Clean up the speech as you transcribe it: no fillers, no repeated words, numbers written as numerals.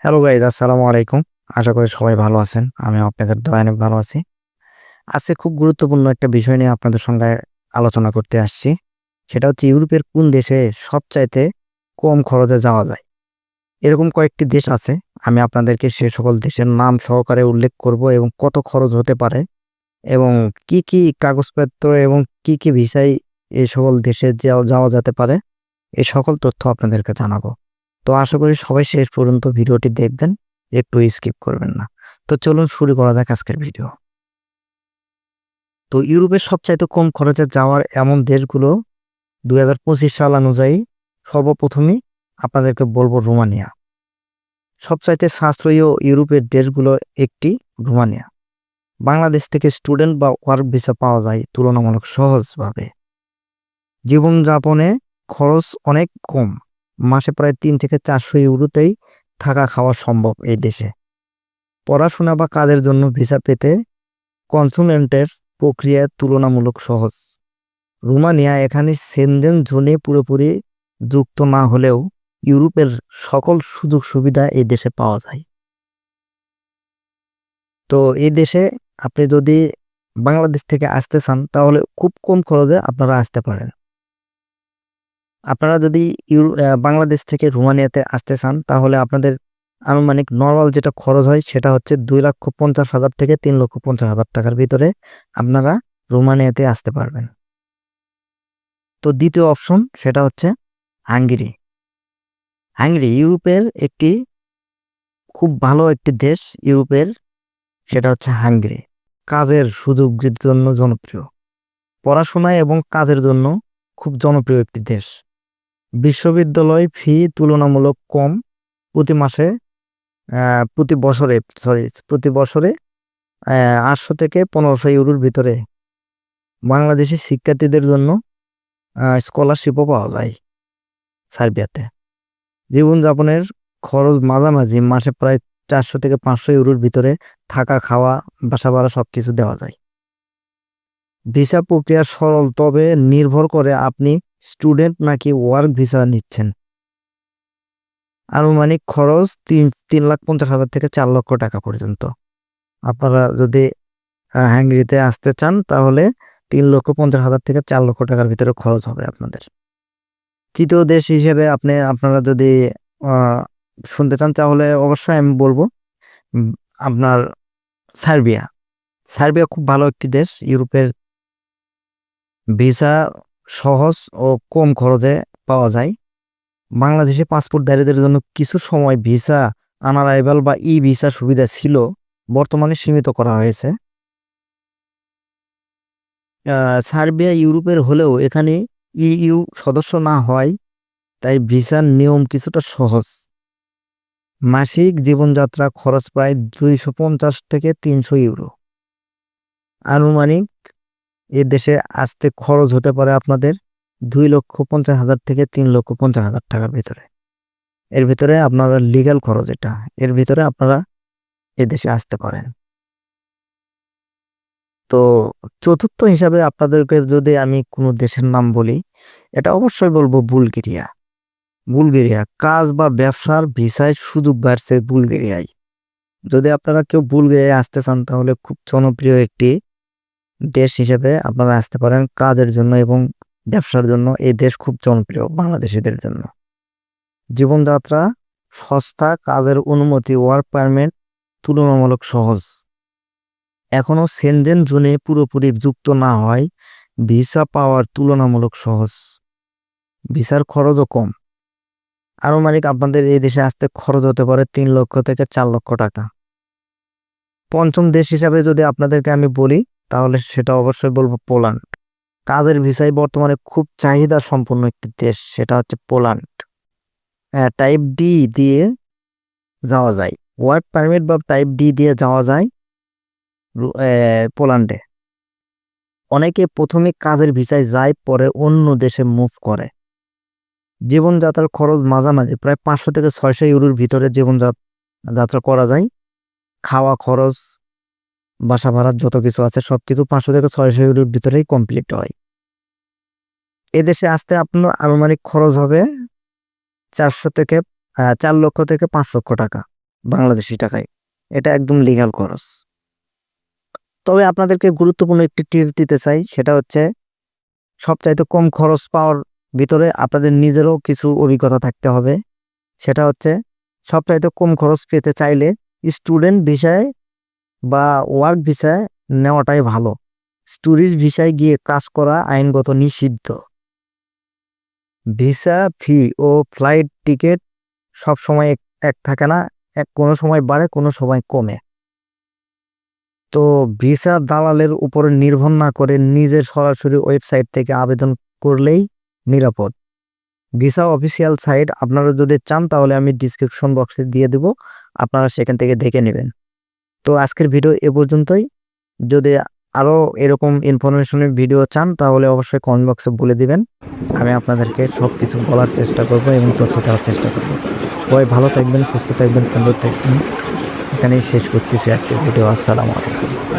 Hello guys, আসসালামু আলাইকুম। আশা করি সবাই ভালো আছেন। আমিও আপনাদের দয়ায় অনেক ভালো আছি। আজকে খুব গুরুত্বপূর্ণ একটা বিষয় নিয়ে আপনাদের সঙ্গে আলোচনা করতে আসছি। সেটা হচ্ছে ইউরোপের কোন দেশে সবচাইতে কম খরচে যাওয়া যায়। এরকম কয়েকটি দেশ আছে। আমি আপনাদেরকে সে সকল দেশের নাম সহকারে উল্লেখ করব এবং কত খরচ হতে পারে এবং কি কাগজপত্র এবং কি ভিসায় এই সকল দেশে যাওয়া যেতে পারে, এই সকল তথ্য আপনাদেরকে জানাবো। তো আশা করি সবাই শেষ পর্যন্ত ভিডিওটি দেখবেন, একটু স্কিপ করবেন না। তো চলুন শুরু করা যাক আজকের ভিডিও। তো ইউরোপের সবচাইতে কম খরচে যাওয়ার এমন দেশগুলো 2025 সাল অনুযায়ী সর্বপ্রথমেই আপনাদেরকে বলবো রোমানিয়া। সবচাইতে সাশ্রয়ী ইউরোপের দেশগুলো একটি রোমানিয়া। বাংলাদেশ থেকে স্টুডেন্ট বা ওয়ার্ক ভিসা পাওয়া যায় তুলনামূলক সহজভাবে। জীবনযাপনে খরচ অনেক কম। মাসে প্রায় 3 থেকে 400 ইউরোতেই থাকা খাওয়া সম্ভব এই দেশে। পড়াশোনা বা কাজের জন্য ভিসা পেতে কনসুলেন্টের প্রক্রিয়া তুলনামূলক সহজ। রোমানিয়া এখানে সেনজেন জোনে পুরোপুরি যুক্ত না হলেও ইউরোপের সকল সুযোগ সুবিধা এই দেশে পাওয়া যায়। তো এই দেশে আপনি যদি বাংলাদেশ থেকে আসতে চান তাহলে খুব কম খরচে আপনারা আসতে পারেন। আপনারা যদি বাংলাদেশ থেকে রোমানিয়াতে আসতে চান তাহলে আপনাদের আনুমানিক নরমাল যেটা খরচ হয় সেটা হচ্ছে 2,50,000 থেকে 3,50,000 টাকার ভিতরে আপনারা রোমানিয়াতে আসতে পারবেন। তো দ্বিতীয় অপশন সেটা হচ্ছে হাঙ্গেরি। হাঙ্গেরি ইউরোপের একটি খুব ভালো একটি দেশ। ইউরোপের সেটা হচ্ছে হাঙ্গেরি। কাজের সুযোগের জন্য জনপ্রিয়, পড়াশোনায় এবং কাজের জন্য খুব জনপ্রিয় একটি দেশ। বিশ্ববিদ্যালয় ফি তুলনামূলক কম। প্রতি মাসে প্রতি বছরে 800 থেকে 1500 ইউরোর ভিতরে বাংলাদেশি শিক্ষার্থীদের জন্য স্কলারশিপও পাওয়া যায় সার্বিয়াতে। জীবনযাপনের খরচ মাঝামাঝি, মাসে প্রায় 400 থেকে 500 ইউরোর ভিতরে থাকা খাওয়া বাসা ভাড়া সব কিছু দেওয়া যায়। ভিসা প্রক্রিয়া সরল, তবে নির্ভর করে আপনি স্টুডেন্ট নাকি ওয়ার্ক ভিসা নিচ্ছেন। আনুমানিক খরচ 3,50,000 থেকে 4 লক্ষ টাকা পর্যন্ত। আপনারা যদি হাঙ্গেরিতে আসতে চান তাহলে 3,50,000 থেকে 4 লক্ষ টাকার ভিতরে খরচ হবে আপনাদের। তৃতীয় দেশ হিসেবে আপনারা যদি শুনতে চান তাহলে অবশ্যই আমি বলবো আপনার সার্বিয়া। সার্বিয়া খুব ভালো একটি দেশ। ইউরোপের ভিসা সহজ ও কম খরচে পাওয়া যায়। বাংলাদেশে পাসপোর্টধারীদের জন্য কিছু সময় ভিসা আনআরাইভাল বা ই ভিসা সুবিধা ছিল, বর্তমানে সীমিত করা হয়েছে। সার্বিয়া ইউরোপের হলেও এখানে ইইউ সদস্য না হয়, তাই ভিসার নিয়ম কিছুটা সহজ। মাসিক জীবনযাত্রা খরচ প্রায় 250 থেকে 300 ইউরো। আনুমানিক এ দেশে আসতে খরচ হতে পারে আপনাদের 2,50,000 থেকে 3,50,000 টাকার ভিতরে। এর ভিতরে আপনারা লিগ্যাল খরচ, এর ভিতরে আপনারা এ দেশে আসতে পারেন। তো চতুর্থ হিসাবে আপনাদেরকে যদি আমি কোনো দেশের নাম বলি, এটা অবশ্যই বলবো বুলগেরিয়া। বুলগেরিয়া কাজ বা ব্যবসার ভিসায় সুযোগ বাড়ছে বুলগেরিয়ায়। যদি আপনারা কেউ বুলগেরিয়ায় আসতে চান তাহলে খুব জনপ্রিয় একটি দেশ হিসেবে আপনারা আসতে পারেন কাজের জন্য এবং ব্যবসার জন্য। এই দেশ খুব জনপ্রিয় বাংলাদেশিদের জন্য। জীবনযাত্রা সস্তা, কাজের অনুমতি, ওয়ার্ক পারমিট তুলনামূলক সহজ। এখনও সেনজেন জোনে পুরোপুরি যুক্ত না হয় ভিসা পাওয়ার তুলনামূলক সহজ। ভিসার খরচও কম। আনুমানিক আপনাদের এই দেশে আসতে খরচ হতে পারে 3 লক্ষ থেকে 4 লক্ষ টাকা। পঞ্চম দেশ হিসাবে যদি আপনাদেরকে আমি বলি তাহলে সেটা অবশ্যই বলবো পোল্যান্ড। কাজের ভিসায় বর্তমানে খুব চাহিদা সম্পন্ন একটি দেশ, সেটা হচ্ছে পোল্যান্ড। টাইপ ডি দিয়ে যাওয়া যায়, ওয়ার্ক পারমিট বা টাইপ ডি দিয়ে যাওয়া যায় পোল্যান্ডে। অনেকে প্রথমে কাজের ভিসায় যায়, পরে অন্য দেশে মুভ করে। জীবনযাত্রার খরচ মাঝামাঝি, প্রায় 500 থেকে 600 ইউরোর ভিতরে জীবনযাত্রা করা যায়। খাওয়া খরচ, বাসা ভাড়া যত কিছু আছে সবকিছু 500 থেকে 600 ইউরোর ভিতরেই কমপ্লিট হয়। এদেশে আসতে আপনার আনুমানিক খরচ হবে 4 লক্ষ থেকে 5 লক্ষ টাকা। বাংলাদেশি টাকায়। এটা একদম লিগ্যাল খরচ। তবে আপনাদেরকে গুরুত্বপূর্ণ একটি টিপস দিতে চাই, সেটা হচ্ছে সবচাইতে কম খরচ পাওয়ার ভিতরে আপনাদের নিজেরও কিছু অভিজ্ঞতা থাকতে হবে। সেটা হচ্ছে সবচাইতে কম খরচ পেতে চাইলে স্টুডেন্ট ভিসায় বা ওয়ার্ক ভিসায় নেওয়াটাই ভালো। ট্যুরিস্ট ভিসায় গিয়ে কাজ করা আইনগত নিষিদ্ধ। ভিসা ফি ও ফ্লাইট টিকিট সব সময় এক থাকে না, কোনো সময় বাড়ে কোনো সময় কমে। তো ভিসা দালালের উপরে নির্ভর না করে নিজের সরাসরি ওয়েবসাইট থেকে আবেদন করলেই নিরাপদ। ভিসা অফিসিয়াল সাইট আপনারা যদি চান তাহলে আমি ডিসক্রিপশন বক্সে দিয়ে দেব, আপনারা সেখান থেকে দেখে নেবেন। তো আজকের ভিডিও এ পর্যন্তই। যদি আরও এরকম ইনফরমেশনের ভিডিও চান তাহলে অবশ্যই কমেন্ট বক্সে বলে দিবেন, আমি আপনাদেরকে সব কিছু বলার চেষ্টা করব এবং তথ্য দেওয়ার চেষ্টা করব। সবাই ভালো থাকবেন, সুস্থ থাকবেন, সুন্দর থাকবেন। এখানেই শেষ করতেছি আজকের ভিডিও। আসসালামু আলাইকুম।